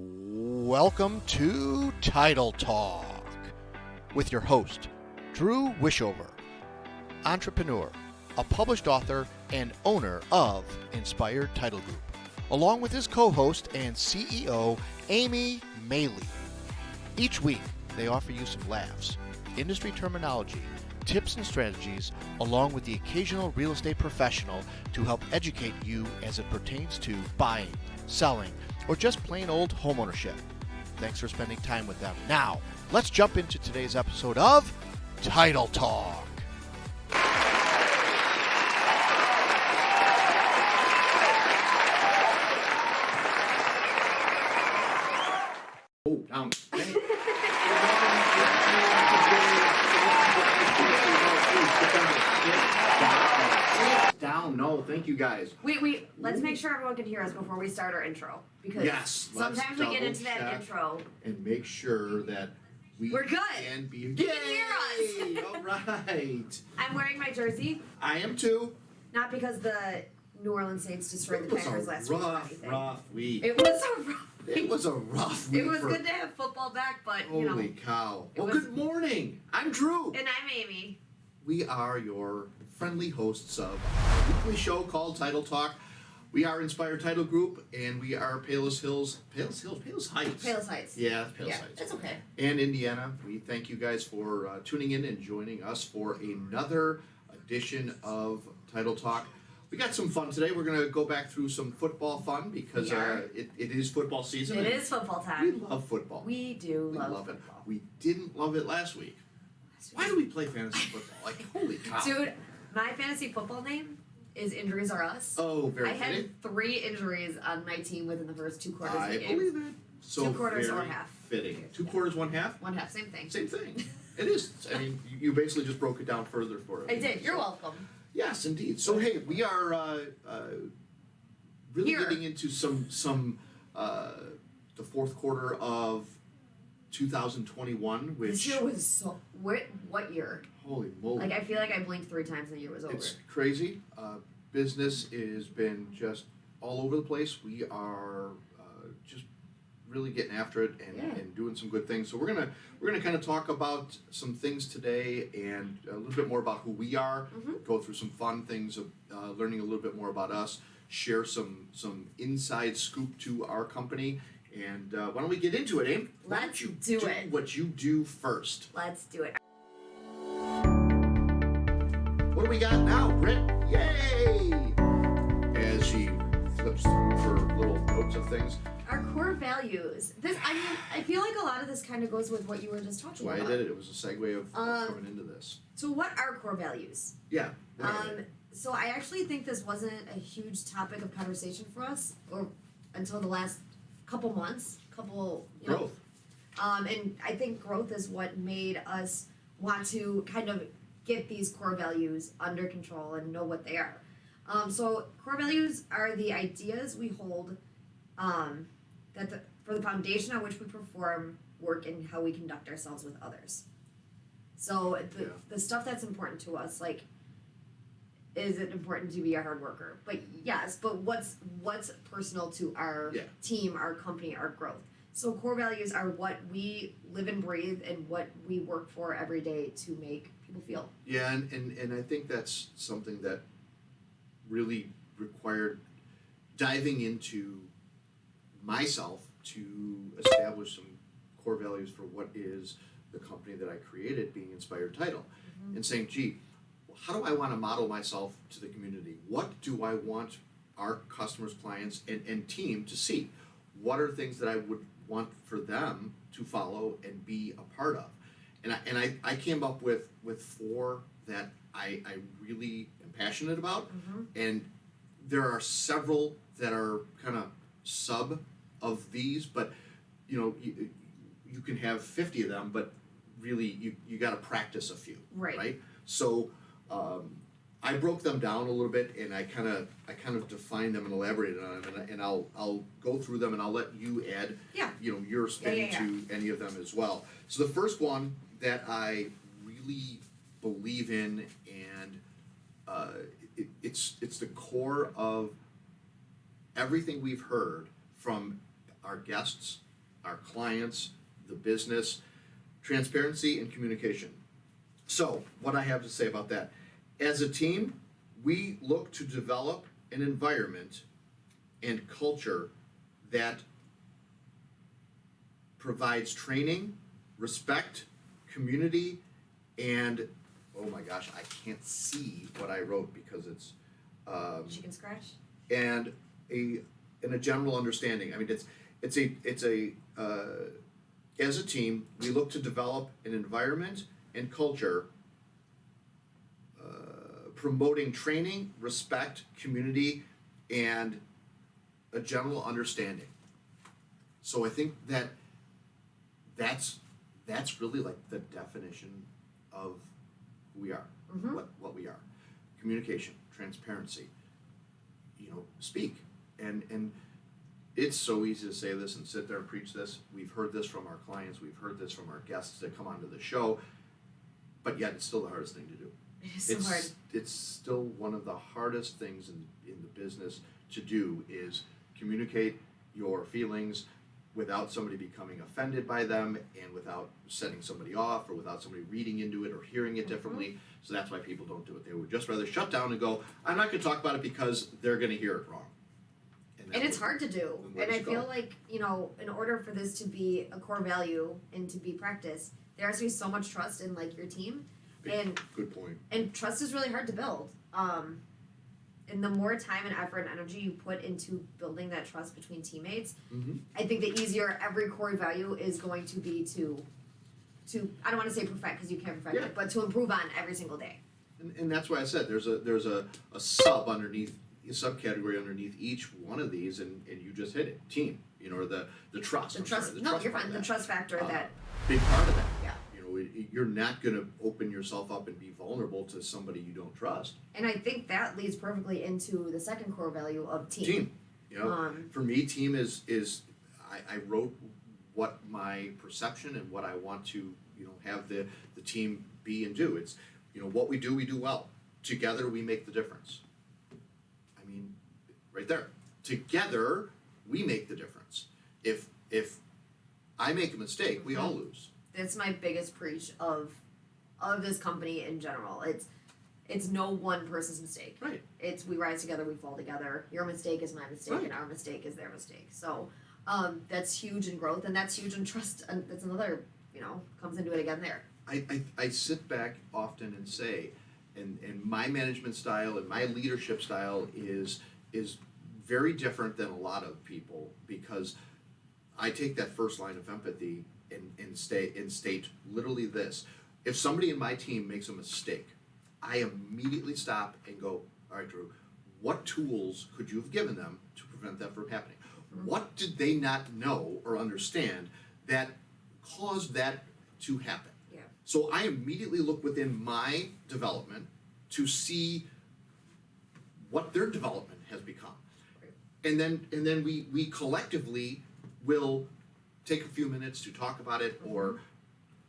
Welcome to Title Talk with your host, Drew Wishover, entrepreneur, a published author, and owner of Inspired Title Group, along with his co-host and CEO, Amy Maley. Each week, they offer you some laughs, industry terminology, tips and strategies, along with the occasional real estate professional to help educate you as it pertains to buying, selling, or just plain old homeownership. Thanks for spending time with them. Now, let's jump into today's episode of Title Talk. Oh, down. Down. No, thank you guys. Wait. Let's make sure everyone can hear us before we start our intro. Because Yes, let's sometimes we get into that double check. intro. And make sure that we're good. can be. You can hear us. All right. I'm wearing my jersey, I am too. not because the New Orleans Saints destroyed It the was Packers a last week or rough, anything. rough week. It was a rough week. It was a rough week. It was for- good to have football back, but you know. Holy cow. it Well, was- good morning. I'm Drew. And I'm Amy. We are your friendly hosts of a weekly show called Title Talk. We are Inspired Title Group, and we are Palos Heights. Palos Heights. Yeah, Palos Yeah, Heights. it's okay. And Indiana. We thank you guys for tuning in and joining us for another edition of Title Talk. We got some fun today. We're going to go back through some football fun because We are. it is football season. It and is football We time. love football. We do We love love it. football. We didn't love it last week. Why do we play fantasy football? Like, holy cow. Dude, my fantasy football name is Injuries Are Us. Oh, very I had fitting. 3 injuries on my team within the first 2 quarters of I the game. believe it. So 2 quarters or very half. fitting. 2 quarters, 1 half? 1 half, same thing. Same thing. It is. I mean, you basically just broke it down further for us. I did. You're welcome. Yes, indeed. So hey, we are really Here. getting into some the fourth quarter of 2021, which This year was so. What year? holy moly, Like, I feel like I blinked 3 times and the year was over. it's crazy. Business has been just all over the place. We are just really getting after it and, Yeah. and doing some good things. So we're gonna kind of talk about some things today and a little bit more about who we are. Mhm. Go through some fun things of learning a little bit more about us. Share some inside scoop to our company. And why don't we get into it, Aim? Why don't Let's you do it. what you do first? Let's do it. What do we got now, Britt? Yay! As she flips through her little notes of things. Our core values. I feel like a lot of this kind of goes with what you were just That's talking why I about. did it. It was a segue of coming into this. So, what are core values? Yeah. what are they? So I actually think this wasn't a huge topic of conversation for us, or until the last couple months, Growth. And I think growth is what made us want to kind of get these core values under control and know what they are. So core values are the ideas we hold for the foundation on which we perform work and how we conduct ourselves with others. So the stuff that's important to us, like, is it important to be a hard worker? But yes, but what's personal to our team, our company, our growth? So core values are what we live and breathe and what we work for every day to make people feel. Yeah, and I think that's something that really required diving into myself to establish some core values for what is the company that I created, being Inspired Title, and saying, gee, how do I want to model myself to the community? What do I want our customers, clients, and team to see? What are things that I would want for them to follow and be a part of? And I came up with 4 that I really am passionate about, and there are several that are kind of sub of these, but you can have 50 of them, but really you got to practice a few, right? So I broke them down a little bit, and I kind of defined them and elaborated on them, and I'll go through them, and I'll let you add your spin to any of them as well. So the first one that I really believe in, and it's the core of everything we've heard from our guests our clients, the business, transparency and communication. So, what I have to say about that, as a team, we look to develop an environment and culture that provides training, respect, community, and oh my gosh, I can't see what I wrote because it's Chicken scratch? and a general understanding. I mean, it's a as a team, we look to develop an environment and culture promoting training, respect, community, and a general understanding. So I think that's really like the definition of who we are, what we are. Communication, transparency, speak. And it's so easy to say this and sit there and preach this. We've heard this from our clients, we've heard this from our guests that come onto the show, but yet it's still the hardest thing to do. It is so hard. It's still one of the hardest things in the business to do is communicate your feelings without somebody becoming offended by them and without setting somebody off or without somebody reading into it or hearing it differently. So that's why people don't do it. They would just rather shut down and go, I'm not going to talk about it because they're going to hear it wrong. And it's hard to do. And I feel like, in order for this to be a core value and to be practiced, there has to be so much trust in your team. Good point. And trust is really hard to build. And the more time and effort and energy you put into building that trust between teammates, I think the easier every core value is going to be to I don't want to say perfect because you can't perfect it, but to improve on every single day. And that's why I said there's a subcategory underneath each one of these, and you just hit it. Team, or the trust. The trust. You're fine. The trust factor that big part of that. Yeah. You're not going to open yourself up and be vulnerable to somebody you don't trust. And I think that leads perfectly into the second core value of team. For me, team is I wrote what my perception and what I want to have the team be and do. It's what we do well. Together we make the difference. I mean, right there. Together we make the difference. If I make a mistake, we all lose. That's my biggest preach of this company in general. It's no one person's mistake. Right. It's we rise together, we fall together. Your mistake is my mistake, right. And our mistake is their mistake. So that's huge in growth, and that's huge in trust. And that's another, comes into it again there. I sit back often and say, and my management style and my leadership style is very different than a lot of people because I take that first line of empathy and state literally this. If somebody in my team makes a mistake, I immediately stop and go, all right, Drew, what tools could you have given them to prevent that from happening? What did they not know or understand that caused that to happen? Yeah. So I immediately look within my development to see what their development has become. Right. And then we collectively will take a few minutes to talk about it or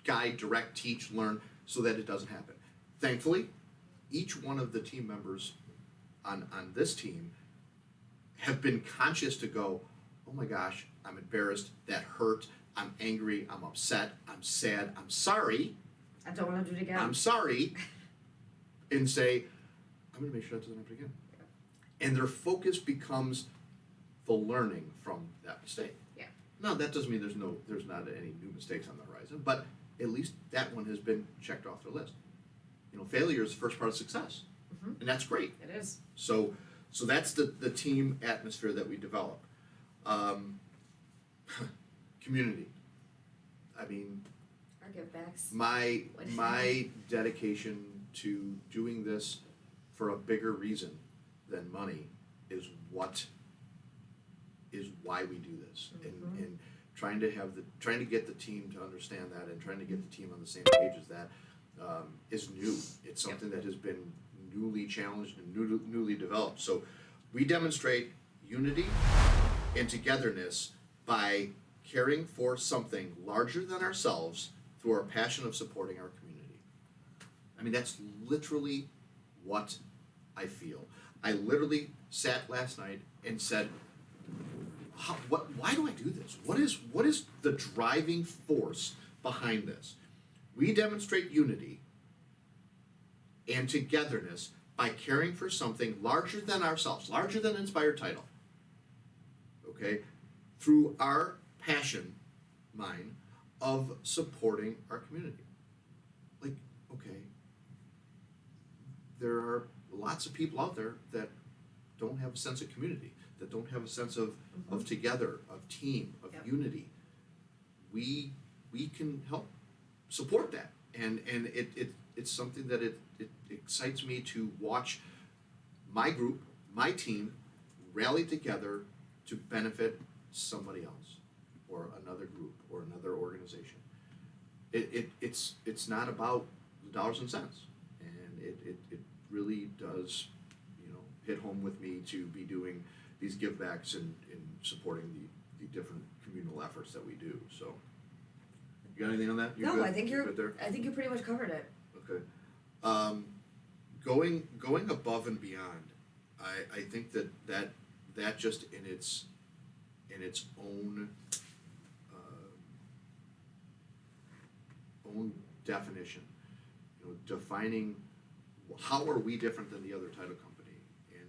guide, direct, teach, learn so that it doesn't happen. Thankfully, each one of the team members on this team have been conscious to go, oh my gosh, I'm embarrassed, that hurt, I'm angry, I'm upset, I'm sad, I'm sorry. I don't want to do it again. I'm sorry. And say, I'm going to make sure that doesn't happen again. Yeah. And their focus becomes the learning from that mistake. Yeah. Now, that doesn't mean there's not any new mistakes on the horizon, but at least that one has been checked off their list. Failure is the first part of success, and that's great. It is. So that's the team atmosphere that we develop. Community. I mean, our givebacks. My dedication to doing this for a bigger reason than money is why we do this, and trying to get the team to understand that, and trying to get the team on the same page as that is new. It's something that has been newly challenged and newly developed. So we demonstrate unity and togetherness by caring for something larger than ourselves through our passion of supporting our community. I mean, that's literally what I feel. I literally sat last night and said, why do I do this? What is the driving force behind this. We demonstrate unity and togetherness by caring for something larger than ourselves, larger than Inspired Title. Okay? Through our passion, mine, of supporting our community. Like, okay, there are lots of people out there that don't have a sense of community, that don't have a sense of together, of team, of unity. We can help support that. And it's something that it excites me to watch my group, my team, rally together to benefit somebody else or another group or another organization. It's not about the dollars and cents, and it really does, hit home with me to be doing these givebacks and supporting the different communal efforts that we do. So, you got anything on that? No, good? I think good there? I think you pretty much covered it. Okay. Going above and beyond, I think that just in its own own definition, defining how are we different than the other title company, and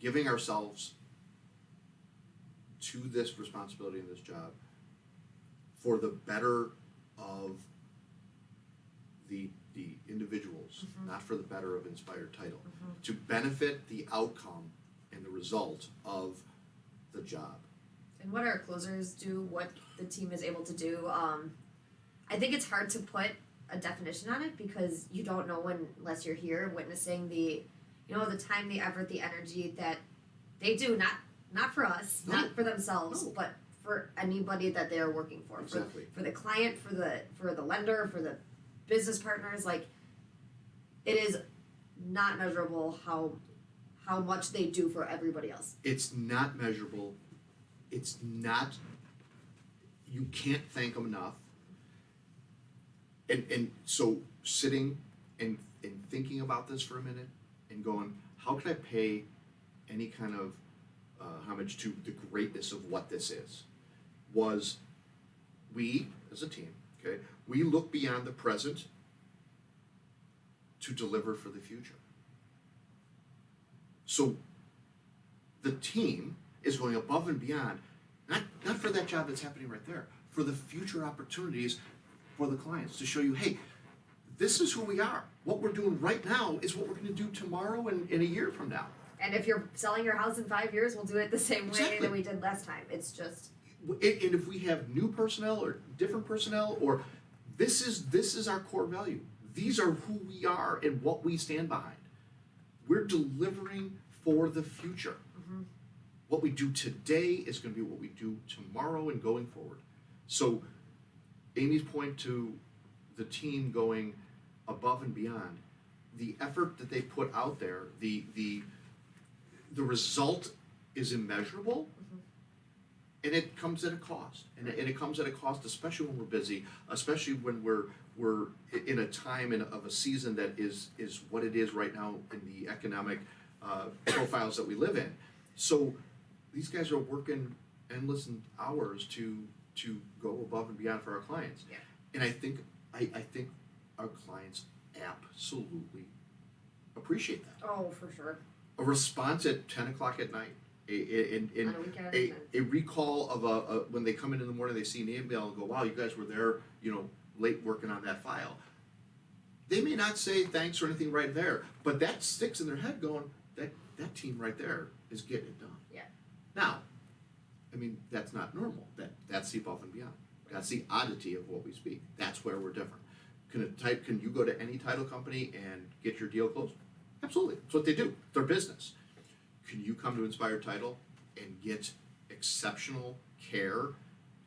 giving ourselves to this responsibility and this job for the better of the individuals, not for the better of Inspired Title, to benefit the outcome and the result of the job. And what our closers do, what the team is able to do, I think it's hard to put a definition on it because you don't know unless you're here witnessing the time, the effort, the energy that they do, not for us, not for themselves, but for anybody that they're working for. Exactly. For the client, for the lender, for the business partners, like it is not measurable how much they do for everybody else. It's not measurable. It's not, you can't thank them enough. And so sitting and thinking about this for a minute and going, how can I pay any kind of homage to the greatness of what this is, was we, as a team, okay, we look beyond the present to deliver for the future. So the team is going above and beyond, not for that job that's happening right there, for the future opportunities for the clients, to show you, hey, this is who we are. What we're doing right now is what we're going to do tomorrow and in a year from now. And if you're selling your house in 5 years, we'll do it the same way Exactly. that we did last time. It's just... And if we have new personnel or different personnel, or this is our core value. These are who we are and what we stand behind. We're delivering for the future. What we do today is going to be what we do tomorrow and going forward. So Amy's point to the team going above and beyond, the effort that they put out there, the result is immeasurable, and it comes at a cost. And it comes at a cost, especially when we're busy, especially when we're in a time of a season that is what it is right now in the economic profiles that we live in. So these guys are working endless hours to go above and beyond for our clients. Yeah. And I think our clients absolutely appreciate that. Oh, for sure. A response at 10 o'clock at night, a recall of when they come in the morning, they see an email and go, wow, you guys were there, late working on that file. They may not say thanks or anything right there, but that sticks in their head going, that team right there is getting it done. Yeah. Now, I mean, that's not normal. That's the above and beyond. That's the oddity of what we speak. That's where we're different. Can you go to any title company and get your deal closed? Absolutely. That's what they do. Their business. Can you come to Inspired Title and get exceptional care,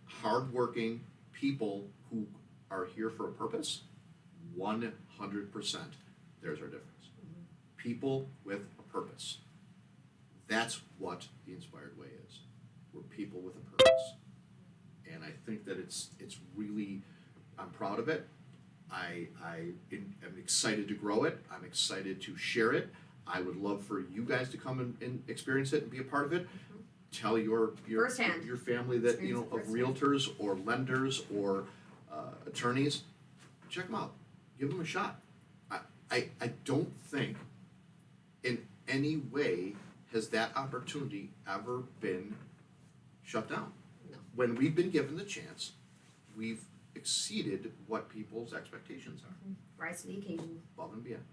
hardworking people who are here for a purpose? 100%. There's our difference. People with a purpose. That's what the Inspired Way is. We're people with a purpose. And I think that it's really, I'm proud of it. I am excited to grow it. I'm excited to share it. I would love for you guys to come and experience it and be a part of it. tell your Firsthand. your family that Experience of firsthand. realtors or lenders or attorneys. Check them out. Give them a shot. I don't think in any way has that opportunity ever been shut down. No. When we've been given the chance, we've exceeded what people's expectations are. Rise to the occasion. Above and beyond.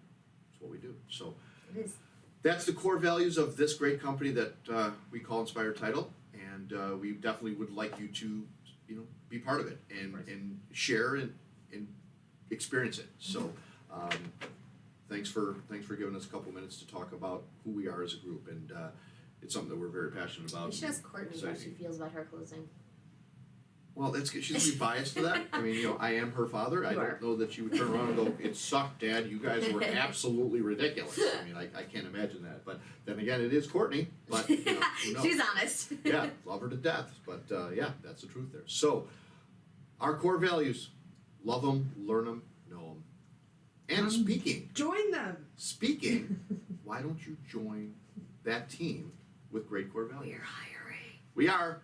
That's what we do. So It is. that's the core values of this great company that we call Inspired Title, and we definitely would like you to, be part of it and share and experience it. So, thanks for giving us a couple minutes to talk about who we are as a group, and it's something that we're very passionate about. We should ask Courtney how she Exciting. feels about her closing. Well, that's good. She's gonna be biased to that. I mean, I am her father. I You are. don't know that she would turn around and go, "It sucked, Dad. You guys were absolutely ridiculous." I mean, I can't imagine that. But then again, it is Courtney. But who knows? She's honest. Yeah, love her to death. But yeah, that's the truth there. So, our core values: love them, learn them, know them. And Join them. speaking, why don't you join that team with great core values? We're hiring. We are.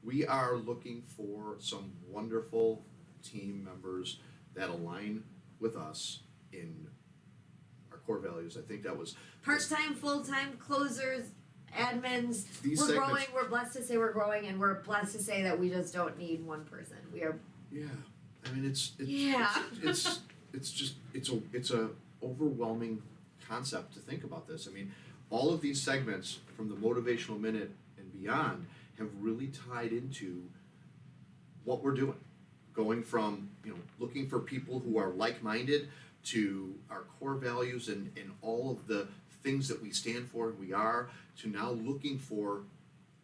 We are looking for some wonderful team members that align with us in our core values. I think that was Part-time, full-time, closers, admins. These We're segments- growing. We're blessed to say we're growing, and we're blessed to say that we just don't need one person. We are. yeah. I mean, it's a overwhelming concept to think about this. I mean, all of these segments from the motivational minute and beyond have really tied into what we're doing. Going from, looking for people who are like-minded to our core values and all of the things that we stand for and we are, to now looking for,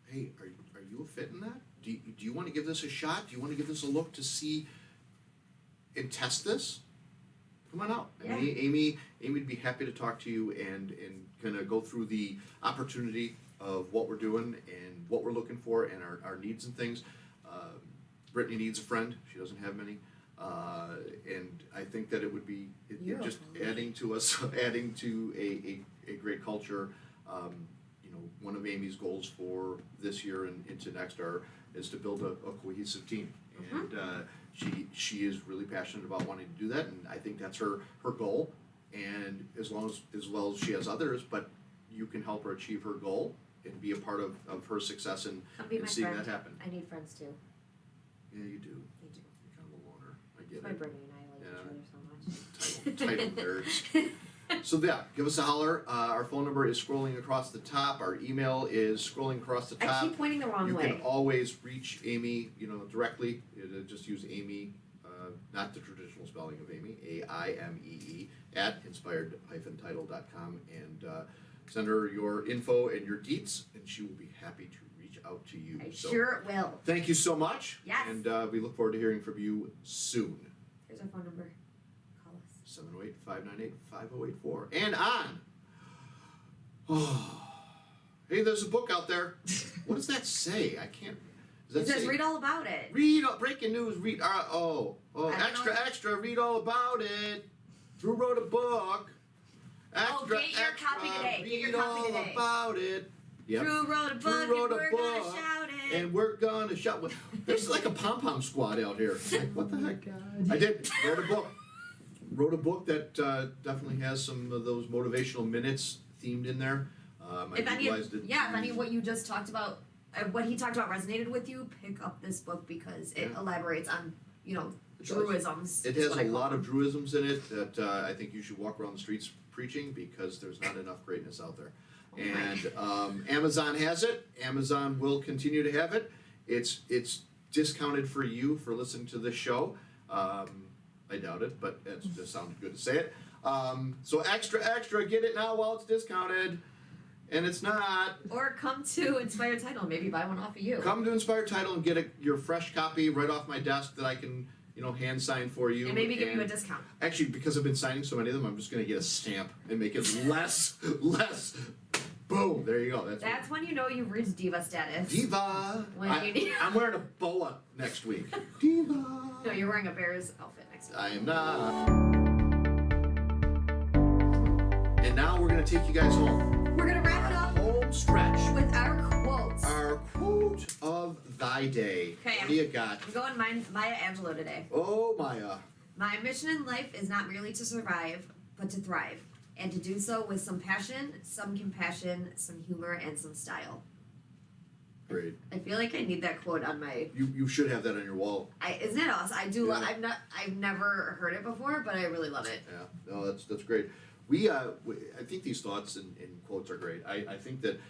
hey, are you a fit in that? Do you want to give this a shot? Do you want to give this a look to see and test this? Come on out. Yeah. I mean, Amy would be happy to talk to you and kind of go through the opportunity of what we're doing and what we're looking for and our needs and things. Brittany needs a friend. She doesn't have many. And I think that it would be just adding to a great culture. One of Amy's goals for this year and into next is to build a cohesive team. Mm-hmm. And she is really passionate about wanting to do that, and I think that's her goal. And as well as she has others, but you can help her achieve her goal and be a part of her success and Come be my seeing friend. that happen. I need friends too. Yeah, you do. I do. You're kind of a loner. I get That's why it. Brittany and I like each other so much. Title nerds. So yeah, give us a holler. Our phone number is scrolling across the top. Our email is scrolling across the I top. keep pointing the wrong You way. can always reach Amy, directly. Just use Amy, not the traditional spelling of Amy, AIMEE, at inspired-title.com, and send her your info and your deets, and she will be happy to reach out to you. I So, sure will. thank you so much. Yes. And we look forward to hearing from you soon. Here's our phone number. Call us. 708-598-5084. And on. Oh. Hey, there's a book out there. What does that say? I can't. Does It that says say? read all about it. Breaking news, I don't know. read all about it. Drew wrote a book. Oh, get your copy today. Get your Read copy all today. about it. Yep. Drew wrote a book Drew wrote and a we're gonna book, shout it. And we're gonna shout. There's like a pom-pom squad out here. Like, what the heck? I did. Wrote a book. Wrote a book that definitely has some of those motivational minutes themed in there. If any of what you just talked about, what he talked about resonated with you, pick up this book because it elaborates on, truisms. It has a lot of truisms in it that I think you should walk around the streets preaching because there's not enough greatness out there. And Amazon has it. Amazon will continue to have it. It's discounted for you for listening to this show. I doubt it, but it just sounded good to say it. So extra, get it now while it's discounted. And it's not. Or come to Inspired Title and maybe buy one off of you. Come to Inspired Title and get your fresh copy right off my desk that I can, hand sign for you. And maybe give you a discount. Actually, because I've been signing so many of them, I'm just going to get a stamp and make it less. Boom. There you go. That's when you know you've reached diva status. Diva. When you need. I'm wearing a boa next week. Diva. No, you're wearing a Bears outfit next week. I am not. And now we're going to take you guys home. We're gonna wrap it up Home stretch. with our quotes. Our Quote of thy day. Okay, What do you got? I'm going Maya Angelou today. Oh, Maya. My mission in life is not merely to survive, but to thrive. And to do so with some passion, some compassion, some humor, and some style. Great. I feel like I need that quote on my. You should have that on your wall. Isn't it awesome? I do. Yeah. I've never heard it before, but I really love it. Yeah. No, that's great. I think these thoughts and quotes are great. I think that,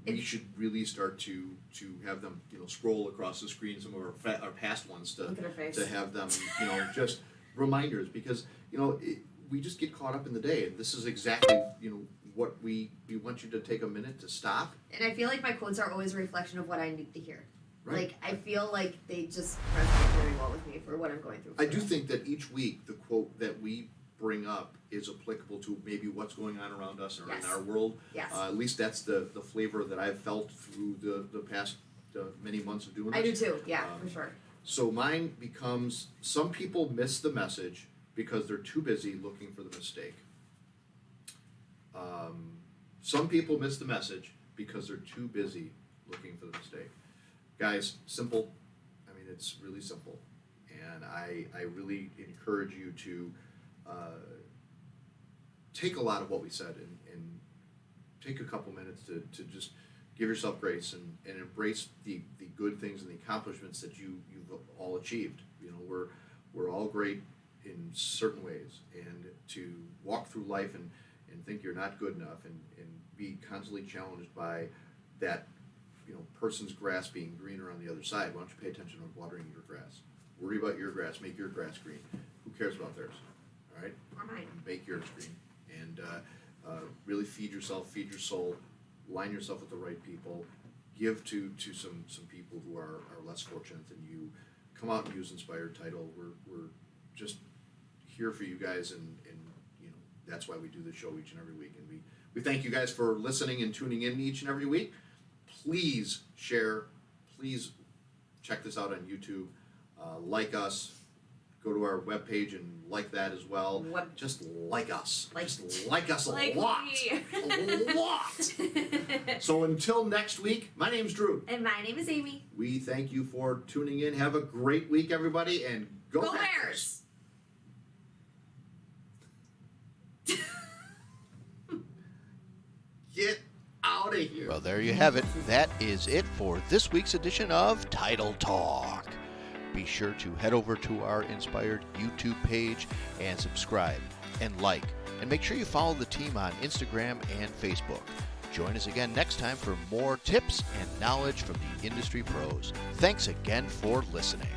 we should really start to have them, scroll across the screen, some of our past ones Look at her face. to have them, just reminders, because, we just get caught up in the day, and this is exactly, what we want you to take a minute to stop. And I feel like my quotes are always a reflection of what I need to hear. Right. Like, I feel like they just resonate very well with me for what I'm going through. I do think that each week the quote that we bring up is applicable to maybe what's going on around us or Yes. in our world. Yes. At least that's the flavor that I've felt through the past many months of doing this. I do too, yeah, for sure. So mine becomes, some people miss the message because they're too busy looking for the mistake. Some people miss the message because they're too busy looking for the mistake. Guys, simple. I mean, it's really simple. And I really encourage you to take a lot of what we said and take a couple minutes to just give yourself grace and embrace the good things and the accomplishments that you've all achieved. We're all great in certain ways, and to walk through life and think you're not good enough and be constantly challenged by that person's grass being greener on the other side. Why don't you pay attention to watering your grass? Worry about your grass, make your grass green. Who cares about theirs? All right? Or mine. Make yours green. And really feed yourself, feed your soul, line yourself with the right people, give to some people who are less fortunate than you. Come out and use Inspired Title. We're just here for you guys, and that's why we do the show each and every week. And we thank you guys for listening and tuning in each and every week. Please share. Please check this out on YouTube. Like us. Go to our webpage and like that as well. Just like us. Just like us a lot. A lot. So until next week, my name's Drew. And my name is Amy. We thank you for tuning in. Have a great week, everybody, and go Bears! Get out of here. Well, there you have it. That is it for this week's edition of Title Talk. Be sure to head over to our Inspired YouTube page and subscribe and like. And make sure you follow the team on Instagram and Facebook. Join us again next time for more tips and knowledge from the industry pros. Thanks again for listening.